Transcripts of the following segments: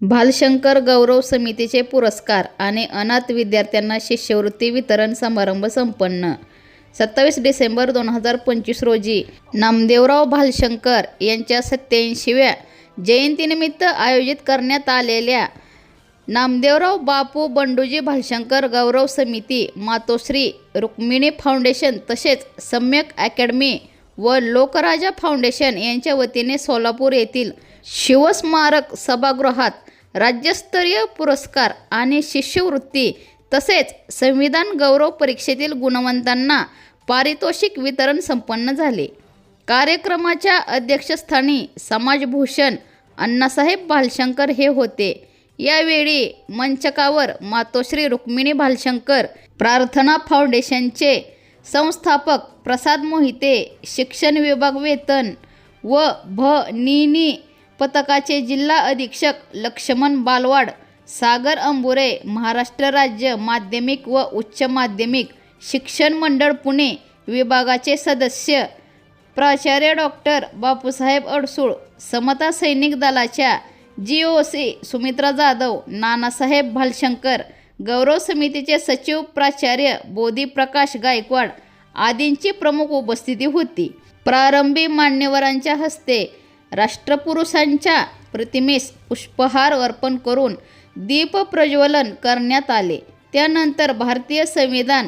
भालशंकर गौरव समितीचे पुरस्कार आणि अनाथ विद्यार्थ्यांना शिष्यवृत्ती वितरण समारंभ संपन्न. 27 डिसेंबर 2025 रोजी नामदेवराव भालशंकर यांच्या 87व्या जयंतीनिमित्त आयोजित करण्यात आलेल्या नामदेवराव बापू बंडूजी भालशंकर गौरव समिती, मातोश्री रुक्मिणी फाउंडेशन तसेच सम्यक अकॅडमी व लोकराजा फाउंडेशन यांच्या वतीने सोलापूर येथील शिवस्मारक सभागृहात राज्यस्तरीय पुरस्कार आणि शिष्यवृत्ती तसेच संविधान गौरव परीक्षेतील गुणवंतांना पारितोषिक वितरण संपन्न झाले. कार्यक्रमाच्या अध्यक्षस्थानी समाजभूषण अण्णासाहेब भालशंकर हे होते. यावेळी मंचकावर मातोश्री रुक्मिणी भालशंकर प्रार्थना फाउंडेशनचे संस्थापक प्रसाद मोहिते, शिक्षण विभाग वेतन व भ.नि. पथकाचे जिल्हा अधीक्षक लक्ष्मण बालवाड, सागर अंबुरे, महाराष्ट्र राज्य माध्यमिक व उच्च माध्यमिक शिक्षण मंडळ पुणे विभागाचे सदस्य प्राचार्य डॉक्टर बापूसाहेब अडसूळ, समता सैनिक दलाच्या GOC सुमित्रा जाधव, नानासाहेब भालशंकर गौरव समितीचे सचिव प्राचार्य बोधीप्रकाश गायकवाड आदींची प्रमुख उपस्थिती होती. प्रारंभी मान्यवरांच्या हस्ते राष्ट्रपुरुषांच्या प्रतिमेस पुष्पहार अर्पण करून दीप प्रज्वलन करण्यात आले. त्यानंतर भारतीय संविधान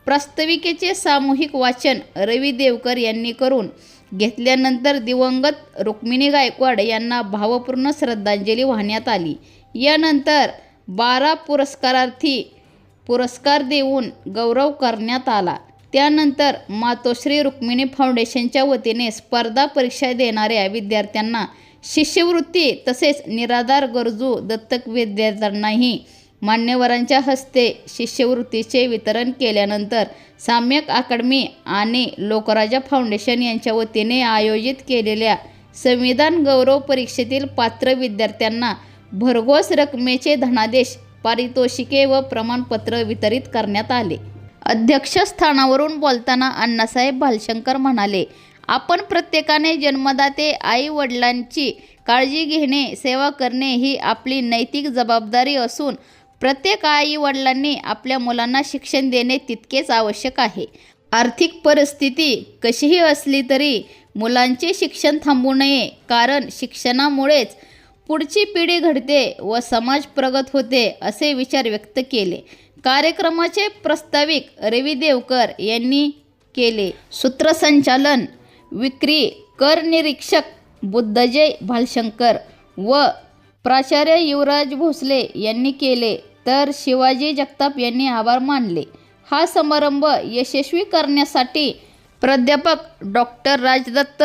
प्रास्ताविकेचे सामूहिक वाचन रवी देवकर यांनी करून घेतल्यानंतर दिवंगत रुक्मिणी गायकवाड यांना भावपूर्ण श्रद्धांजली वाहण्यात आली. यानंतर 12 पुरस्कारार्थी पुरस्कार देऊन गौरव करण्यात आला. त्यानंतर मातोश्री रुक्मिणी फाउंडेशनच्या वतीने स्पर्धा परीक्षा देणाऱ्या विद्यार्थ्यांना शिष्यवृत्ती तसेच निराधार गरजू दत्तक विद्यार्थ्यांनाही मान्यवरांच्या हस्ते शिष्यवृत्तीचे वितरण केल्यानंतर सम्यक अकॅडमी आणि लोकराजा फाउंडेशन यांच्या वतीने आयोजित केलेल्या संविधान गौरव परीक्षेतील पात्र विद्यार्थ्यांना भरघोस रकमेचे धनादेश, पारितोषिके व प्रमाणपत्र वितरित करण्यात आले. अध्यक्षस्थानावरून बोलताना अण्णासाहेब भालशंकर म्हणाले, आपण प्रत्येकाने जन्मदाते आई वडिलांची काळजी घेणे, सेवा करणे ही आपली नैतिक जबाबदारी असून प्रत्येक आई वडिलांनी आपल्या मुलांना शिक्षण देणे तितकेच आवश्यक आहे. आर्थिक परिस्थिती कशीही असली तरी मुलांचे शिक्षण थांबू नये, कारण शिक्षणामुळेच पुढची पिढी घडते व समाज प्रगत होते असे विचार व्यक्त केले. कार्यक्रमाचे प्रास्ताविक रवी देवकर यांनी केले. सूत्रसंचालन विक्री कर निरीक्षक बुद्धजय भालशंकर व प्राचार्य युवराज भोसले यांनी केले, तर शिवाजी जगताप यांनी आभार मानले. हा समारंभ यशस्वी करण्यासाठी प्राध्यापक डॉक्टर राजदत्त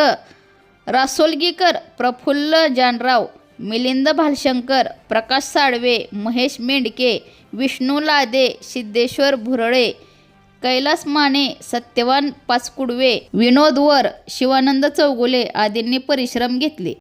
रासोलगीकर, प्रफुल्ल जानराव, मिलिंद भालशंकर, प्रकाश साळवे, महेश मेंढके, विष्णू लादे, सिद्धेश्वर भुरळे, कैलास माने, सत्यवान पाचकुडवे, विनोद वर, शिवानंद चौगुले आदींनी परिश्रम घेतले.